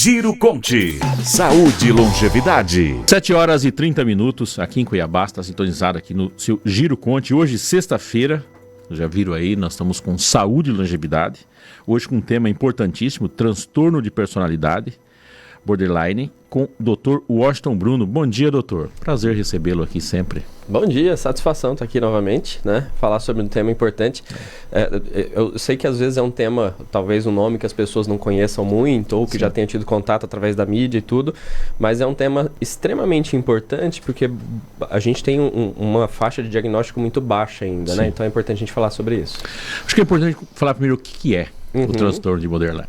Giro Conte. Saúde e longevidade. 7h30 aqui em Cuiabá, está sintonizado aqui no seu Giro Conte. Hoje, sexta-feira, já viram aí, nós estamos com saúde e longevidade. Hoje com um tema importantíssimo, transtorno de personalidade, borderline, com o Dr. Washington Bruno. Bom dia, doutor. Prazer recebê-lo aqui sempre. Bom dia, satisfação estar aqui novamente, né? Falar sobre um tema importante. Eu sei que às vezes é um tema, talvez um nome que as pessoas não conheçam muito, ou que Sim. já tenham tido contato através da mídia e tudo, mas é um tema extremamente importante porque a gente tem uma faixa de diagnóstico muito baixa ainda, Sim. né? Então é importante a gente falar sobre isso. Acho que é importante falar primeiro o que é o transtorno de borderline.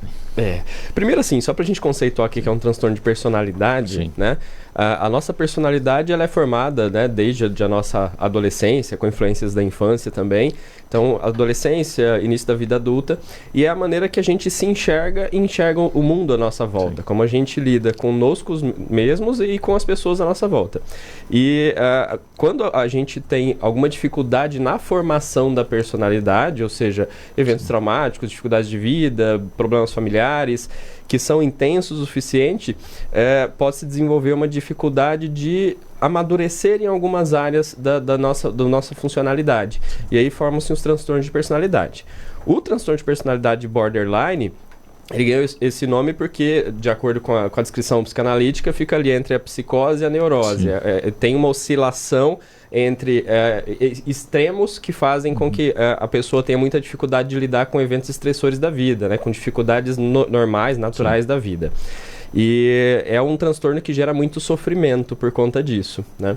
Primeiro assim, só pra gente conceituar aqui que é um transtorno de personalidade, Sim. né? A nossa personalidade, ela é formada, né, desde a nossa adolescência, com influências da infância também. Então, adolescência, início da vida adulta, e é a maneira que a gente se enxerga e enxerga o mundo à nossa volta. Sim. Como a gente lida conosco mesmos e com as pessoas à nossa volta. E quando a gente tem alguma dificuldade na formação da personalidade, ou seja, eventos traumáticos, dificuldades de vida, problemas familiares, que são intensos o suficiente, pode-se desenvolver uma dificuldade de amadurecer em algumas áreas da nossa funcionalidade. E aí formam-se os transtornos de personalidade. O transtorno de personalidade borderline, ele ganhou esse nome porque, de acordo com a descrição psicanalítica, fica ali entre a psicose e a neurose. Tem uma oscilação entre extremos que fazem com que a pessoa tenha muita dificuldade de lidar com eventos estressores da vida, né? Com dificuldades normais, naturais da vida. E é um transtorno que gera muito sofrimento por conta disso, né?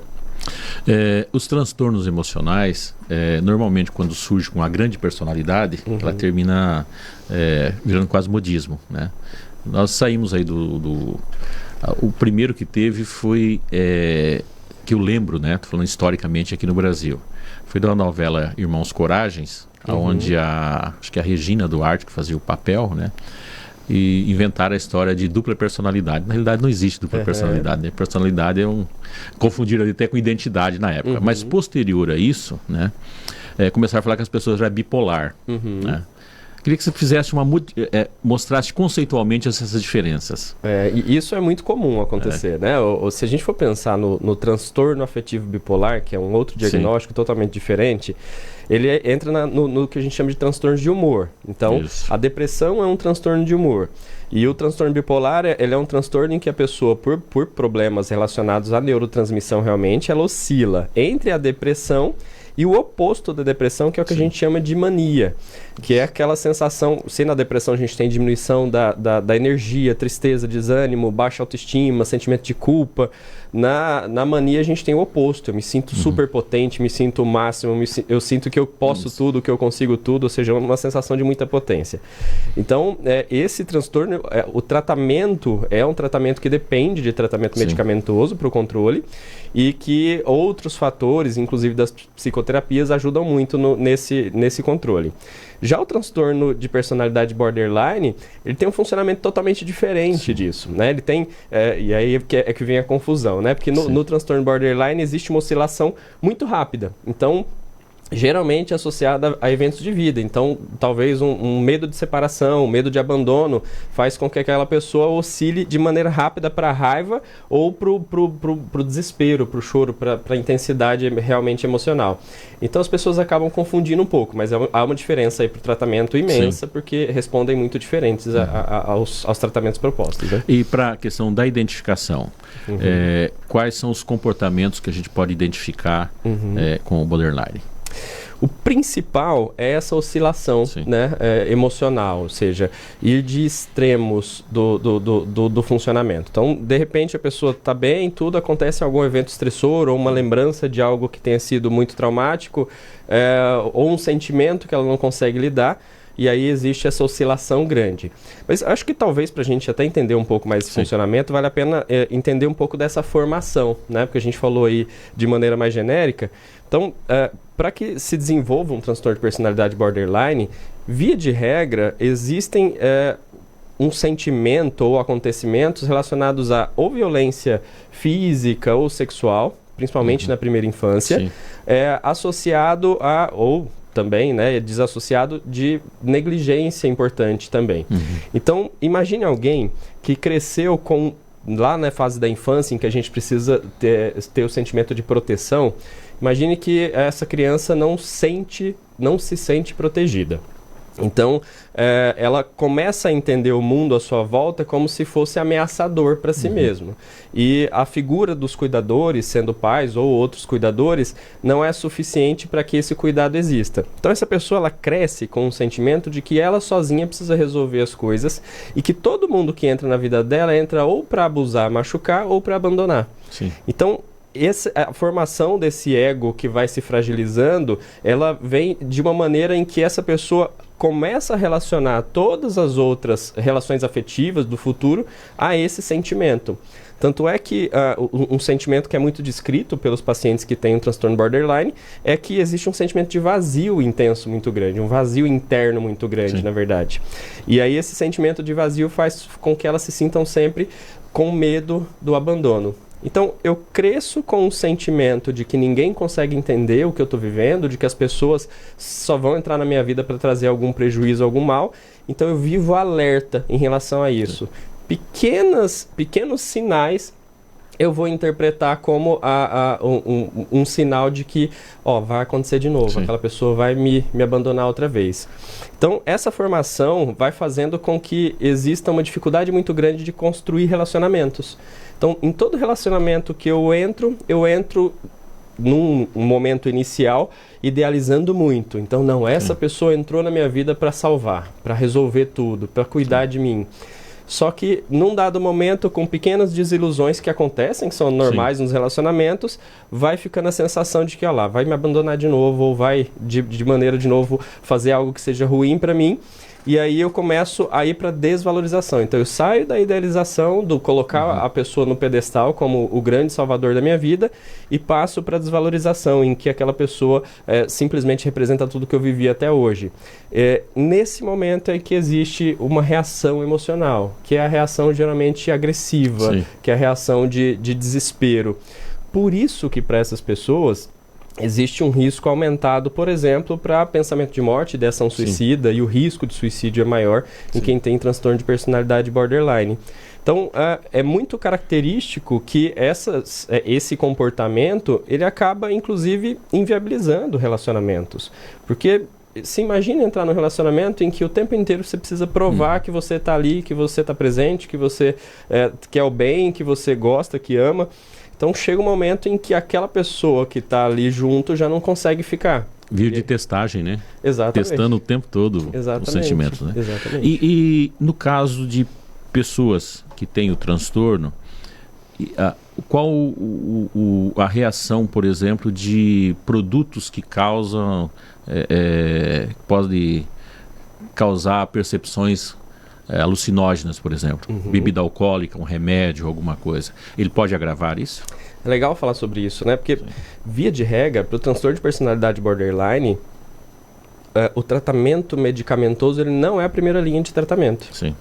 Os transtornos emocionais, normalmente quando surge com uma grande personalidade, ela termina virando quase modismo, né? Nós saímos aí o primeiro que teve foi, que eu lembro, né? Tô falando historicamente aqui no Brasil, foi da novela Irmãos Coragens, onde acho que a Regina Duarte que fazia o papel, né? E inventaram a história de dupla personalidade. Na realidade não existe dupla personalidade, né? Personalidade confundiram até com identidade na época. Mas posterior a isso, né, começaram a falar que as pessoas eram bipolar, né? Queria que você fizesse mostrasse conceitualmente essas diferenças. E isso é muito comum acontecer, né? Ou se a gente for pensar no transtorno afetivo bipolar, que é um outro diagnóstico totalmente diferente, ele entra no que a gente chama de transtorno de humor. Então, a depressão é um transtorno de humor. E o transtorno bipolar, ele é um transtorno em que a pessoa, por problemas relacionados à neurotransmissão realmente, ela oscila entre a depressão e o oposto da depressão, que é o que a gente chama de mania, que é aquela sensação, se na depressão a gente tem diminuição da energia, tristeza, desânimo, baixa autoestima, sentimento de culpa, na mania a gente tem o oposto, eu me sinto super potente, me sinto o máximo, eu sinto que eu posso tudo, que eu consigo tudo, ou seja, uma sensação de muita potência. Então, esse transtorno, o tratamento é um tratamento que depende de tratamento medicamentoso para o controle, e que outros fatores, inclusive das psicoterapias, ajudam muito nesse controle. Já o transtorno de personalidade borderline, ele tem um funcionamento totalmente diferente disso, né? Ele tem, e aí é que vem a confusão, né? Porque no transtorno borderline existe uma oscilação muito rápida. Então, geralmente associada a eventos de vida. Então, talvez um medo de separação, um medo de abandono, faz com que aquela pessoa oscile de maneira rápida para a raiva ou pro desespero, pro choro, para a intensidade realmente emocional. Então, as pessoas acabam confundindo um pouco, mas há uma diferença aí pro tratamento imensa, porque respondem muito diferentes aos tratamentos propostos, né? E para a questão da identificação, quais são os comportamentos que a gente pode identificar com o borderline? O principal é essa oscilação, né, emocional, ou seja, ir de extremos do funcionamento. Então, de repente, a pessoa está bem, tudo acontece algum evento estressor ou uma lembrança de algo que tenha sido muito traumático, ou um sentimento que ela não consegue lidar, e aí existe essa oscilação grande. Mas acho que talvez para a gente até entender um pouco mais esse funcionamento, vale a pena entender um pouco dessa formação, né? Porque a gente falou aí de maneira mais genérica. Então, para que se desenvolva um transtorno de personalidade borderline, via de regra, existem um sentimento ou acontecimentos relacionados a ou violência física ou sexual, principalmente na primeira infância, associado a, ou também, né? Desassociado de negligência importante também. Então, imagine alguém que cresceu lá na fase da infância, em que a gente precisa ter o sentimento de proteção. Imagine que essa criança não se sente protegida. Então, ela começa a entender o mundo à sua volta como se fosse ameaçador para si mesmo. E a figura dos cuidadores, sendo pais ou outros cuidadores, não é suficiente para que esse cuidado exista. Então, essa pessoa ela cresce com um sentimento de que ela sozinha precisa resolver as coisas e que todo mundo que entra na vida dela entra ou para abusar, machucar ou para abandonar. Sim. Então, a formação desse ego que vai se fragilizando, ela vem de uma maneira em que essa pessoa começa a relacionar todas as outras relações afetivas do futuro a esse sentimento. Tanto é que um sentimento que é muito descrito pelos pacientes que têm um transtorno borderline é que existe um sentimento de vazio intenso muito grande, um vazio interno muito grande, Sim. na verdade. E aí esse sentimento de vazio faz com que elas se sintam sempre com medo do abandono. Então, eu cresço com um sentimento de que ninguém consegue entender o que eu estou vivendo, de que as pessoas só vão entrar na minha vida para trazer algum prejuízo, algum mal. Então, eu vivo alerta em relação a isso. Pequenos sinais eu vou interpretar como um sinal de que vai acontecer de novo, Sim. aquela pessoa vai me abandonar outra vez. Então, essa formação vai fazendo com que exista uma dificuldade muito grande de construir relacionamentos. Então, em todo relacionamento que eu entro num momento inicial idealizando muito. Então, não, essa pessoa entrou na minha vida para salvar, para resolver tudo, para cuidar de mim. Só que, num dado momento, com pequenas desilusões que acontecem, que são normais nos relacionamentos, vai ficando a sensação de que, vai me abandonar de novo, ou vai, de maneira de novo, fazer algo que seja ruim para mim. E aí eu começo a ir para desvalorização. Então eu saio da idealização, do colocar a pessoa no pedestal como o grande salvador da minha vida, e passo para a desvalorização, em que aquela pessoa simplesmente representa tudo que eu vivi até hoje. Nesse momento é que existe uma reação emocional, que é a reação geralmente agressiva, Sim. que é a reação de desespero. Por isso que para essas pessoas existe um risco aumentado, por exemplo, para pensamento de morte, ideação suicida, Sim. E o risco de suicídio é maior Sim. em quem tem transtorno de personalidade borderline. Então, é muito característico que esse comportamento, ele acaba, inclusive, inviabilizando relacionamentos. Porque se imagina entrar num relacionamento em que o tempo inteiro você precisa provar que você está ali, que você está presente, que você quer o bem, que você gosta, que ama. Então chega um momento em que aquela pessoa que está ali junto já não consegue ficar. Via de testagem, né? Exatamente. Testando o tempo todo os sentimentos, né? Exatamente. E no caso de pessoas que têm o transtorno, qual a reação, por exemplo, de produtos que causam, pode causar percepções alucinógenas, por exemplo, bebida alcoólica, um remédio, alguma coisa. Ele pode agravar isso? É legal falar sobre isso, né? Porque, via de regra, para o transtorno de personalidade borderline, o tratamento medicamentoso ele não é a primeira linha de tratamento. Sim.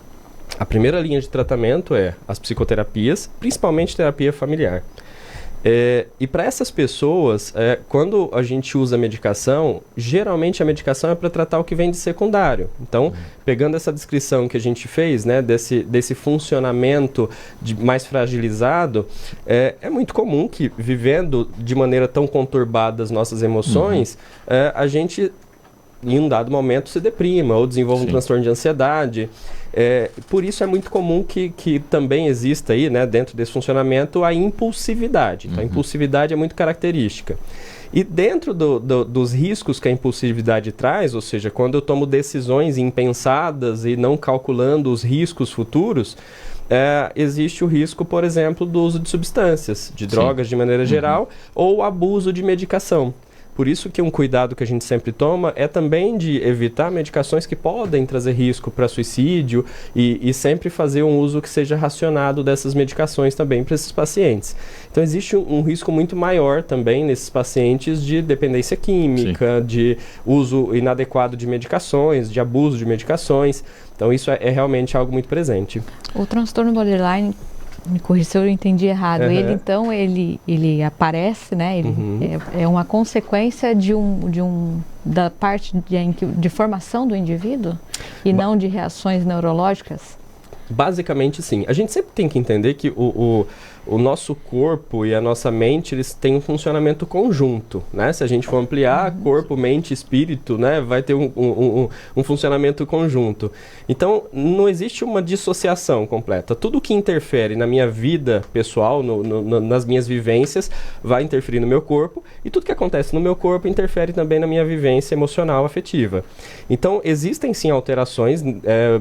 A primeira linha de tratamento é as psicoterapias, principalmente terapia familiar. E para essas pessoas, quando a gente usa medicação, geralmente a medicação é para tratar o que vem de secundário. Então, pegando essa descrição que a gente fez, né, desse funcionamento mais fragilizado, é muito comum que, vivendo de maneira tão conturbada as nossas emoções, a gente, em um dado momento, se deprima ou desenvolva um transtorno de ansiedade. Por isso é muito comum que também exista aí, né, dentro desse funcionamento, a impulsividade. Então, a impulsividade é muito característica. E dentro dos riscos que a impulsividade traz, ou seja, quando eu tomo decisões impensadas e não calculando os riscos futuros, existe o risco, por exemplo, do uso de substâncias, de drogas de maneira geral, ou abuso de medicação. Por isso que um cuidado que a gente sempre toma é também de evitar medicações que podem trazer risco para suicídio e sempre fazer um uso que seja racionado dessas medicações também para esses pacientes. Então existe um risco muito maior também nesses pacientes de dependência química, de uso inadequado de medicações, de abuso de medicações. Então isso é realmente algo muito presente. O transtorno borderline, me corrija se eu entendi errado, ele aparece, né? Ele é uma consequência de um da parte de formação do indivíduo e não de reações neurológicas? Basicamente, sim. A gente sempre tem que entender que o nosso corpo e a nossa mente, eles têm um funcionamento conjunto, né? Se a gente for ampliar corpo, mente, espírito, né? Vai ter um funcionamento conjunto. Então, não existe uma dissociação completa. Tudo que interfere na minha vida pessoal, nas minhas vivências, vai interferir no meu corpo, e tudo que acontece no meu corpo interfere também na minha vivência emocional, afetiva. Então, existem sim alterações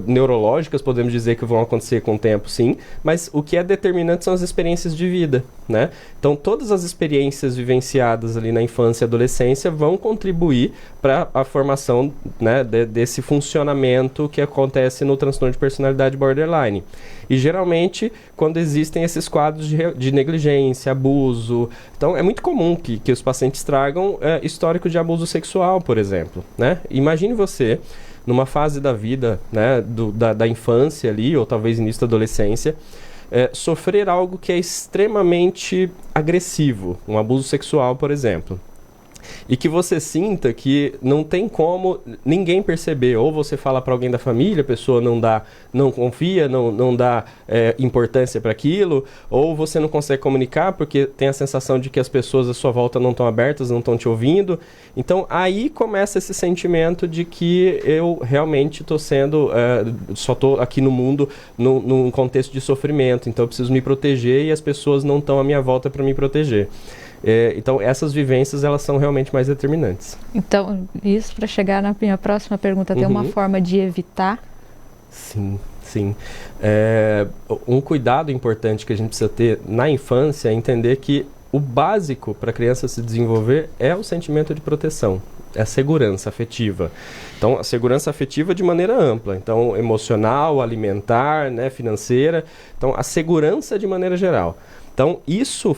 neurológicas, podemos dizer que vão acontecer com o tempo, sim, mas o que é determinante são as experiências de vida, né? Então, todas as experiências vivenciadas ali na infância e adolescência vão contribuir para a formação, né, desse funcionamento que acontece no transtorno de personalidade borderline. E, geralmente, quando existem esses quadros de negligência, abuso, então é muito comum que os pacientes tragam histórico de abuso sexual, por exemplo, né? Imagine você, numa fase da vida, né, da infância ali, ou talvez início da adolescência, sofrer algo que é extremamente agressivo, um abuso sexual, por exemplo. E que você sinta que não tem como ninguém perceber, ou você fala para alguém da família, a pessoa não confia, não dá importância para aquilo, ou você não consegue comunicar porque tem a sensação de que as pessoas à sua volta não estão abertas, não estão te ouvindo. Então aí começa esse sentimento de que eu realmente estou só estou aqui no mundo num contexto de sofrimento, então eu preciso me proteger e as pessoas não estão à minha volta para me proteger. Então, essas vivências, elas são realmente mais determinantes. Então, isso para chegar na minha próxima pergunta, tem uma forma de evitar? Sim, sim. Um cuidado importante que a gente precisa ter na infância é entender que o básico para a criança se desenvolver é o sentimento de proteção, é a segurança afetiva. Então, a segurança afetiva de maneira ampla, então, emocional, alimentar, né, financeira, então, a segurança de maneira geral. Então, isso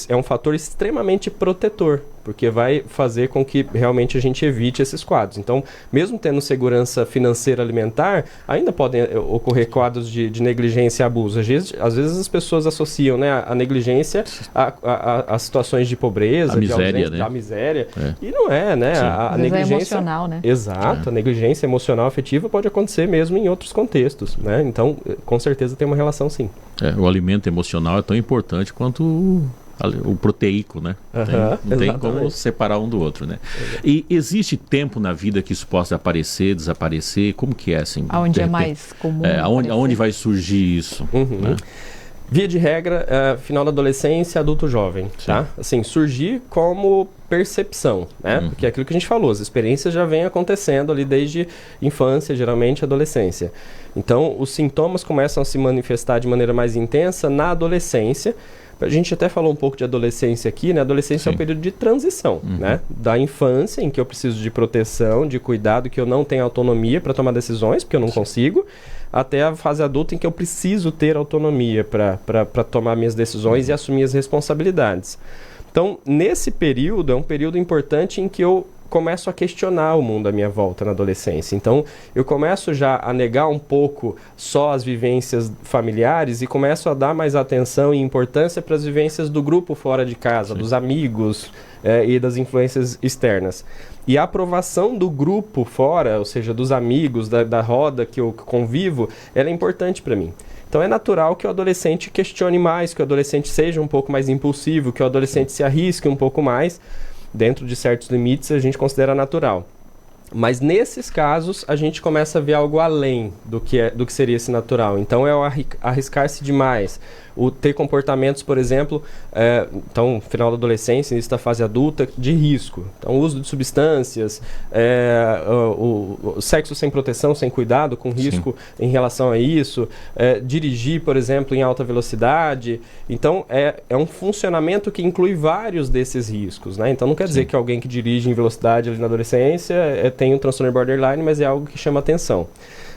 é um fator extremamente protetor, porque vai fazer com que realmente a gente evite esses quadros. Então, mesmo tendo segurança financeira alimentar, ainda podem ocorrer quadros de negligência e abuso. Às vezes as pessoas associam, né, a negligência a situações de pobreza, a miséria, da miséria. E não é, né? A negligência é emocional, né? Exato, a negligência emocional afetiva pode acontecer mesmo em outros contextos, né? Então, com certeza tem uma relação, sim. O alimento emocional é tão importante quanto o proteico, né? Não tem como separar um do outro, né? E existe tempo na vida que isso possa aparecer, desaparecer? Como que é, assim? Aonde é mais comum? Aonde vai surgir isso? Né? Via de regra, final da adolescência, adulto jovem, tá? Assim, surgir como percepção, né? Porque é aquilo que a gente falou, as experiências já vêm acontecendo ali desde infância, geralmente adolescência. Então, os sintomas começam a se manifestar de maneira mais intensa na adolescência. A gente até falou um pouco de adolescência aqui, né? A adolescência é um período de transição, né? Da infância, em que eu preciso de proteção, de cuidado, que eu não tenho autonomia para tomar decisões, porque eu não consigo, até a fase adulta em que eu preciso ter autonomia para tomar minhas decisões e assumir as responsabilidades. Então, nesse período, é um período importante em que eu começo a questionar o mundo à minha volta na adolescência. Então, eu começo já a negar um pouco só as vivências familiares e começo a dar mais atenção e importância para as vivências do grupo fora de casa, dos amigos e das influências externas. E a aprovação do grupo fora, ou seja, dos amigos, da roda que eu convivo, ela é importante para mim. Então é natural que o adolescente questione mais, que o adolescente seja um pouco mais impulsivo, que o adolescente se arrisque um pouco mais. Dentro de certos limites, a gente considera natural. Mas nesses casos, a gente começa a ver algo além do que seria esse natural. Então, é o arriscar-se demais. O ter comportamentos, por exemplo, então, final da adolescência, início da fase adulta, de risco. Então, o uso de substâncias, o sexo sem proteção, sem cuidado, com risco em relação a isso. Dirigir, por exemplo, em alta velocidade. Então, é um funcionamento que inclui vários desses riscos, né? Então, não quer dizer que alguém que dirige em velocidade ali na adolescência tem um transtorno borderline, mas é algo que chama atenção.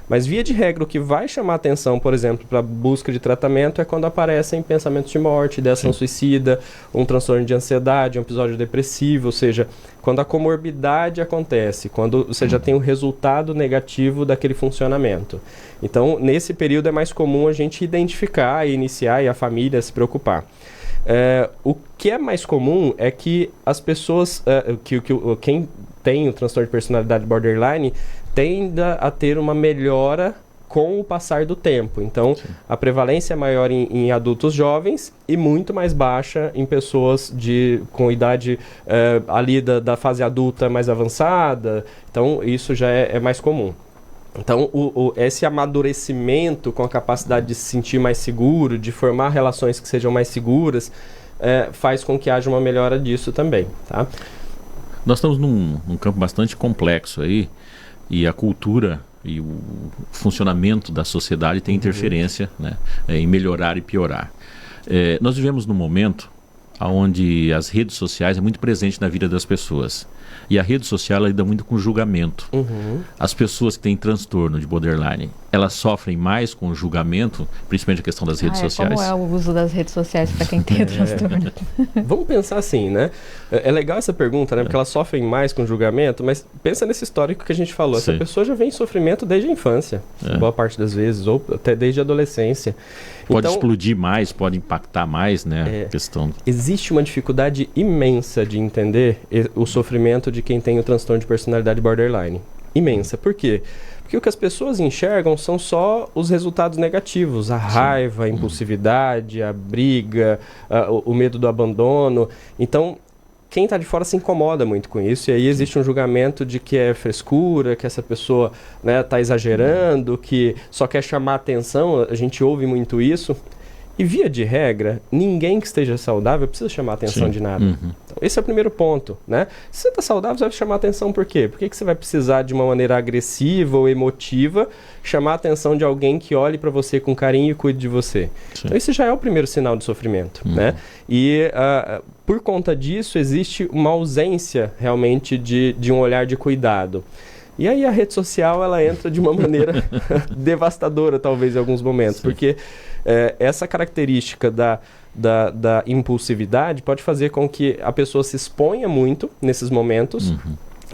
Mas, via de regra, o que vai chamar atenção, por exemplo, para busca de tratamento é quando aparecem pensamentos de morte, ideação suicida, um transtorno de ansiedade, um episódio depressivo, ou seja, quando a comorbidade acontece, quando você já tem o resultado negativo daquele funcionamento. Então, nesse período é mais comum a gente identificar e iniciar e a família se preocupar. O que é mais comum é que as pessoas, quem tem o transtorno de personalidade borderline tenda a ter uma melhora com o passar do tempo. Então, a prevalência é maior em adultos jovens e muito mais baixa em pessoas com idade ali da fase adulta mais avançada. Então, isso já é mais comum. Então, esse amadurecimento com a capacidade de se sentir mais seguro, de formar relações que sejam mais seguras, faz com que haja uma melhora disso também, tá? Nós estamos num campo bastante complexo aí, e a cultura e o funcionamento da sociedade tem interferência, né, em melhorar e piorar. Nós vivemos num momento onde as redes sociais é muito presente na vida das pessoas. E a rede social ela lida muito com julgamento. As pessoas que têm transtorno de borderline, elas sofrem mais com o julgamento, principalmente a questão das redes sociais. Como é o uso das redes sociais para quem tem transtorno? Vamos pensar assim, né? É legal essa pergunta, né? Porque elas sofrem mais com julgamento, mas pensa nesse histórico que a gente falou. Essa pessoa já vem em sofrimento desde a infância, boa parte das vezes, ou até desde a adolescência. Pode explodir mais, pode impactar mais, né? A questão. Existe uma dificuldade imensa de entender o sofrimento de quem tem o transtorno de personalidade borderline. Imensa. Por quê? Porque o que as pessoas enxergam são só os resultados negativos. A raiva, a impulsividade, a briga, o medo do abandono. Então, quem está de fora se incomoda muito com isso. E aí existe um julgamento de que é frescura, que essa pessoa está exagerando, que só quer chamar atenção. A gente ouve muito isso. E via de regra, ninguém que esteja saudável precisa chamar atenção de nada. Então, esse é o primeiro ponto, né? Se você está saudável, você vai chamar atenção por quê? Por que você vai precisar de uma maneira agressiva ou emotiva chamar a atenção de alguém que olhe para você com carinho e cuide de você? Então, esse já é o primeiro sinal de sofrimento, né? E por conta disso, existe uma ausência realmente de um olhar de cuidado. E aí a rede social, ela entra de uma maneira devastadora, talvez, em alguns momentos. Porque essa característica da impulsividade pode fazer com que a pessoa se exponha muito nesses momentos.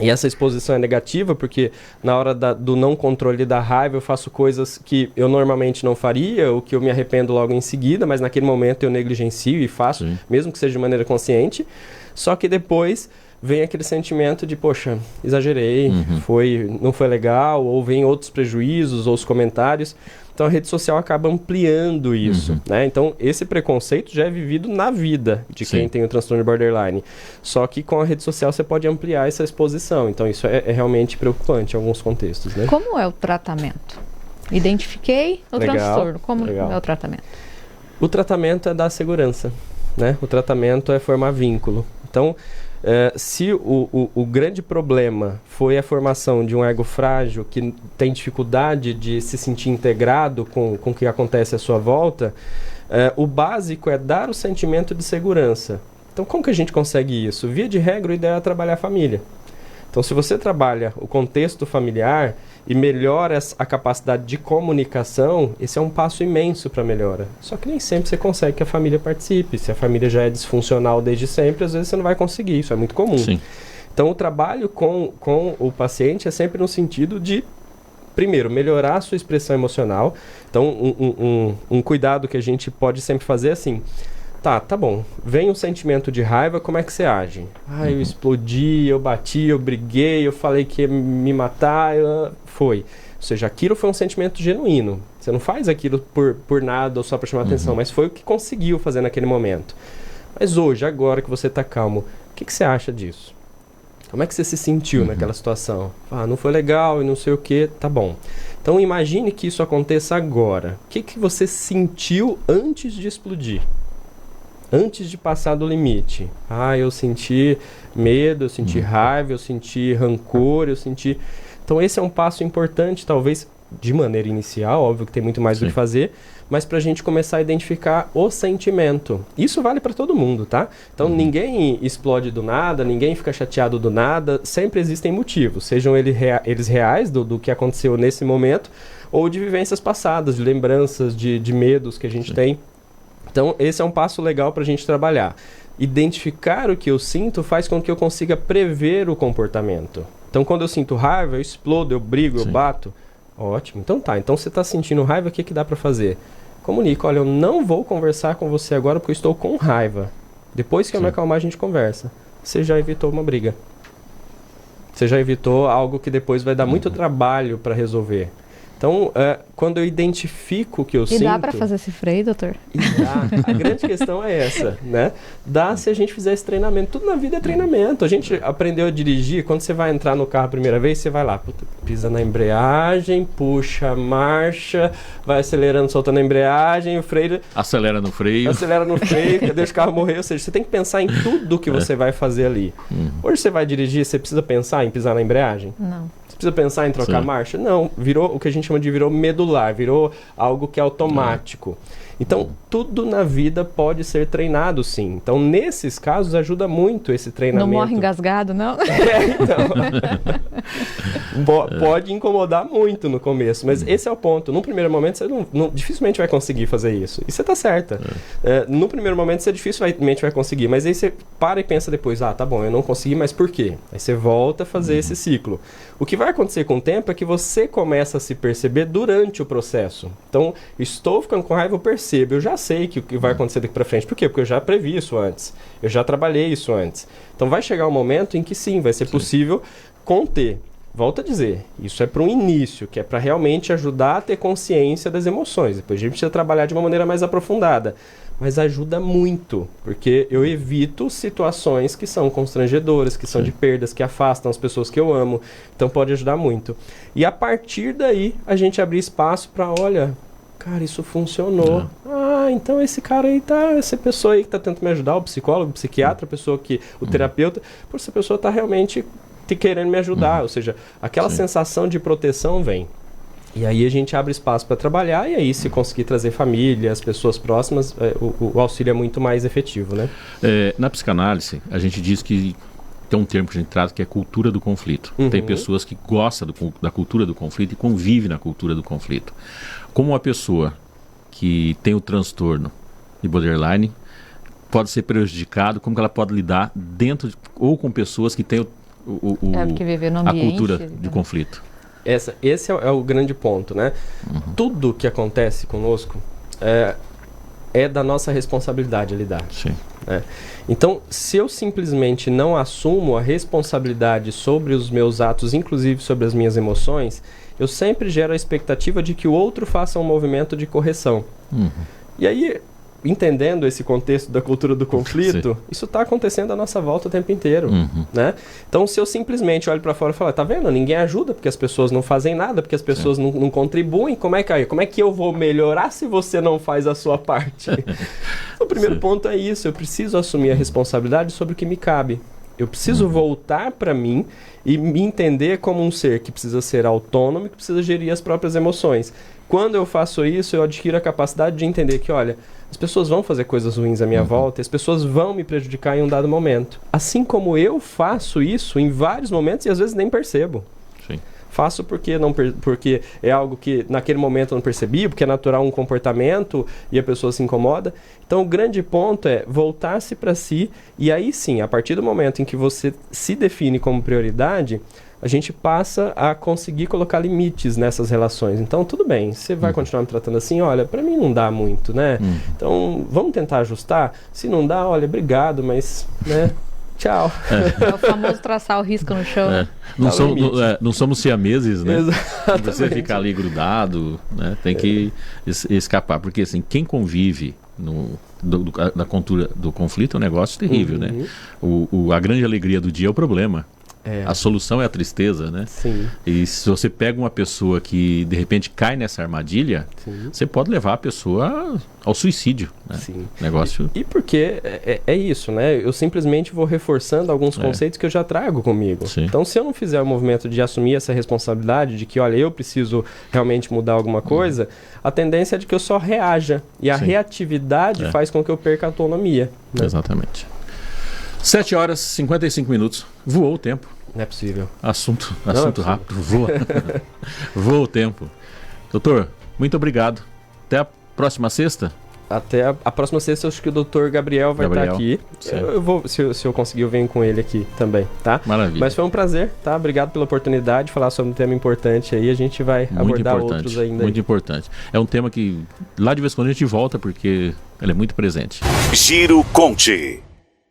E essa exposição é negativa, porque na hora do não controle da raiva, eu faço coisas que eu normalmente não faria, ou que eu me arrependo logo em seguida, mas naquele momento eu negligencio e faço, mesmo que seja de maneira consciente. Só que depois vem aquele sentimento de, poxa, exagerei, não foi legal, ou vem outros prejuízos, ou os comentários. Então a rede social acaba ampliando isso, né? Então esse preconceito já é vivido na vida de quem tem o transtorno de borderline. Só que com a rede social você pode ampliar essa exposição. Então isso é realmente preocupante em alguns contextos, né? Como é o tratamento? Identifiquei o transtorno. Como é o tratamento? O tratamento é dar segurança, né? O tratamento é formar vínculo. Então, se o grande problema foi a formação de um ego frágil que tem dificuldade de se sentir integrado com o que acontece à sua volta, o básico é dar o sentimento de segurança. Então, como que a gente consegue isso? Via de regra, o ideal é trabalhar a família. Então, se você trabalha o contexto familiar e melhora a capacidade de comunicação, esse é um passo imenso para a melhora. Só que nem sempre você consegue que a família participe. Se a família já é disfuncional desde sempre, às vezes você não vai conseguir. Isso é muito comum. Então, o trabalho com o paciente é sempre no sentido de, primeiro, melhorar a sua expressão emocional. Então, um cuidado que a gente pode sempre fazer é assim: tá bom, vem um sentimento de raiva, como é que você age? Eu explodi, eu bati, eu briguei, eu falei que ia me matar, foi. Ou seja, aquilo foi um sentimento genuíno. Você não faz aquilo por nada ou só para chamar atenção, mas foi o que conseguiu fazer naquele momento. Mas hoje, agora que você está calmo, o que você acha disso? Como é que você se sentiu naquela situação? Não foi legal e não sei o que, tá bom. Então imagine que isso aconteça agora. O que você sentiu antes de explodir? Antes de passar do limite. Eu senti medo, eu senti raiva, eu senti rancor, eu senti... Então esse é um passo importante, talvez de maneira inicial, óbvio que tem muito mais do que fazer, mas para a gente começar a identificar o sentimento. Isso vale para todo mundo, tá? Então ninguém explode do nada, ninguém fica chateado do nada, sempre existem motivos, sejam eles reais do que aconteceu nesse momento, ou de vivências passadas, de lembranças, de medos que a gente tem. Então, esse é um passo legal para a gente trabalhar. Identificar o que eu sinto faz com que eu consiga prever o comportamento. Então, quando eu sinto raiva, eu explodo, eu brigo, eu bato. Ótimo. Então tá. Então, você está sentindo raiva, o que dá para fazer? Comunica. Olha, eu não vou conversar com você agora porque eu estou com raiva. Depois que eu me acalmar, a gente conversa. Você já evitou uma briga. Você já evitou algo que depois vai dar muito trabalho para resolver. Então, quando eu identifico o que eu sinto... E dá para fazer esse freio, doutor? Dá. A grande questão é essa, né? Dá se a gente fizer esse treinamento. Tudo na vida é treinamento. A gente aprendeu a dirigir, quando você vai entrar no carro a primeira vez, você vai lá, pisa na embreagem, puxa a marcha, vai acelerando, soltando a embreagem, o freio... Acelera no freio. Acelera no freio, deixa o carro morrer. Ou seja, você tem que pensar em tudo que você vai fazer ali. Hoje você vai dirigir, você precisa pensar em pisar na embreagem? Não. Você precisa pensar em trocar marcha? Não, virou o que a gente chama de virou medular, virou algo que é automático. Então, tudo na vida pode ser treinado, sim. Então, nesses casos, ajuda muito esse treinamento. Não morre engasgado, não? Pode incomodar muito no começo, mas esse é o ponto. No primeiro momento, você dificilmente vai conseguir fazer isso. E você está certa. No primeiro momento, você dificilmente vai conseguir, mas aí você para e pensa depois, tá bom, eu não consegui, mas por quê? Aí você volta a fazer esse ciclo. O que vai acontecer com o tempo é que você começa a se perceber durante o processo. Então, estou ficando com raiva, eu percebo, eu já sei que o que vai acontecer daqui para frente. Por quê? Porque eu já previ isso antes. Eu já trabalhei isso antes. Então, vai chegar um momento em que sim, vai ser possível conter. Volto a dizer, isso é para um início, que é para realmente ajudar a ter consciência das emoções. Depois a gente precisa trabalhar de uma maneira mais aprofundada. Mas ajuda muito, porque eu evito situações que são constrangedoras, que são de perdas, que afastam as pessoas que eu amo. Então pode ajudar muito. E a partir daí, a gente abrir espaço para, olha, cara, isso funcionou. Então esse cara aí essa pessoa aí que está tentando me ajudar, o psicólogo, o psiquiatra, a pessoa o terapeuta, essa pessoa está realmente querendo me ajudar. Ou seja, aquela sensação de proteção vem. E aí a gente abre espaço para trabalhar e aí se conseguir trazer família, as pessoas próximas, o auxílio é muito mais efetivo, né? Na psicanálise, a gente diz que tem um termo que a gente trata que é cultura do conflito. Tem pessoas que gostam da cultura do conflito e convivem na cultura do conflito. Como uma pessoa que tem o transtorno de borderline pode ser prejudicado, como que ela pode lidar dentro ou com pessoas que têm porque viver no ambiente, a cultura de conflito. Esse é o grande ponto, né? Tudo que acontece conosco é da nossa responsabilidade a lidar. Sim. Né? Então, se eu simplesmente não assumo a responsabilidade sobre os meus atos, inclusive sobre as minhas emoções, eu sempre gero a expectativa de que o outro faça um movimento de correção. E aí, entendendo esse contexto da cultura do conflito, isso está acontecendo à nossa volta o tempo inteiro, né? Então, se eu simplesmente olho para fora e falo, tá vendo? Ninguém ajuda porque as pessoas não fazem nada, porque as pessoas não contribuem, como é que eu vou melhorar se você não faz a sua parte? O primeiro ponto é isso, eu preciso assumir a responsabilidade sobre o que me cabe. Eu preciso voltar para mim e me entender como um ser que precisa ser autônomo e que precisa gerir as próprias emoções. Quando eu faço isso, eu adquiro a capacidade de entender que, olha, as pessoas vão fazer coisas ruins à minha volta, as pessoas vão me prejudicar em um dado momento. Assim como eu faço isso em vários momentos e às vezes nem percebo. Sim. Faço porque é algo que naquele momento eu não percebi, porque é natural um comportamento e a pessoa se incomoda. Então o grande ponto é voltar-se para si e aí sim, a partir do momento em que você se define como prioridade, a gente passa a conseguir colocar limites nessas relações. Então, tudo bem, você vai continuar me tratando assim, olha, para mim não dá muito, né? Então, vamos tentar ajustar? Se não dá, olha, obrigado, mas, né? Tchau. É o famoso traçar o risco no chão. Não somos siameses, né? Exatamente. Você ficar ali grudado, né? Tem que escapar. Porque, assim, quem convive na cultura do conflito é um negócio terrível, né? A grande alegria do dia é o problema. A solução é a tristeza, né? Sim. E se você pega uma pessoa que de repente cai nessa armadilha, você pode levar a pessoa ao suicídio, né? Sim. Negócio... E porque é isso, né? Eu simplesmente vou reforçando alguns conceitos que eu já trago comigo. Sim. Então, se eu não fizer o movimento de assumir essa responsabilidade de que, olha, eu preciso realmente mudar alguma coisa, a tendência é de que eu só reaja. E a reatividade faz com que eu perca a autonomia. Né? Exatamente. 7 horas e 55 minutos. Voou o tempo. Não é possível. Assunto rápido. Voa. Voa o tempo. Doutor, muito obrigado. Até a próxima sexta. Até a próxima sexta, eu acho que o Dr. Gabriel vai estar aqui. Eu vou, se eu conseguir, eu venho com ele aqui também, tá? Maravilha. Mas foi um prazer, tá? Obrigado pela oportunidade de falar sobre um tema importante aí. A gente vai abordar outros ainda. Muito importante. É um tema que lá de vez em quando a gente volta porque ele é muito presente. Giro Conte.